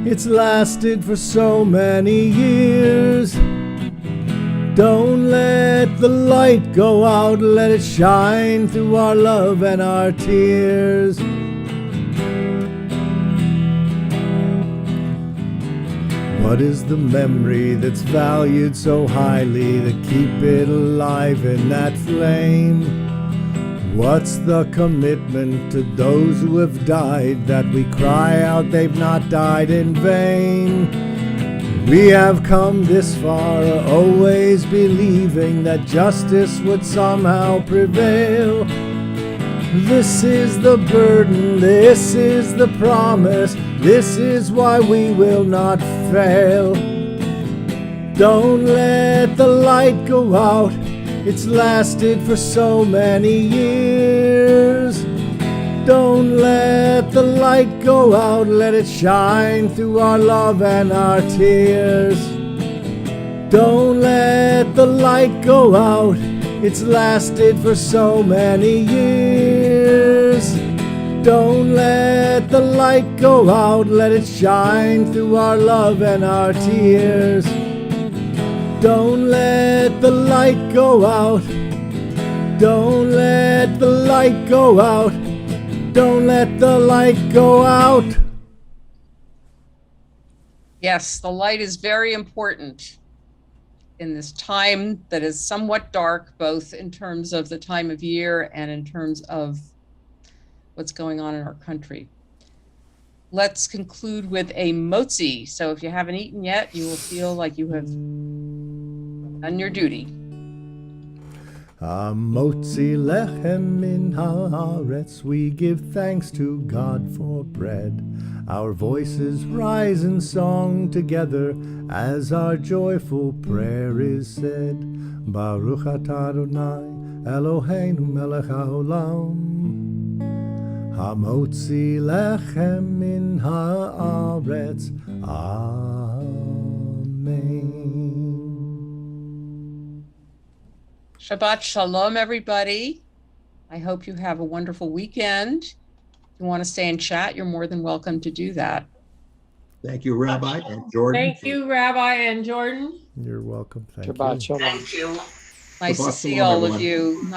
it's lasted for so many years. Don't let the light go out, let it shine through our love and our tears. What is the memory that's valued so highly to keep it alive in that flame? What's the commitment to those who have died that we cry out they've not died in vain? We have come this far, always believing that justice would somehow prevail. This is the burden, this is the promise, this is why we will not fail. Don't let the light go out, it's lasted for so many years. Don't let the light go out, let it shine through our love and our tears. Don't let the light go out, it's lasted for so many years. Don't let the light go out, let it shine through our love and our tears. Don't let the light go out, don't let the light go out, don't let the light go out. Yes, the light is very important in this time that is somewhat dark, both in terms of the time of year and in terms of what's going on in our country. Let's conclude with a motzi. So if you haven't eaten yet, you will feel like you have done your duty. Motzi lechem min haaretz, we give thanks to God for bread. Our voices rise in song together as our joyful prayer is said. Baruch atah Adonai Eloheinu melech haolam, hamotzi lechem min haaretz. Amen. Shabbat shalom, everybody. I hope you have a wonderful weekend. If you want to stay and chat, you're more than welcome to do that. Thank you, Rabbi and Jordan. Thank you, Rabbi and Jordan. You're welcome. Thank you. Shabbat shalom. Thank you. Nice to Shabbat see shalom, all of everyone. you.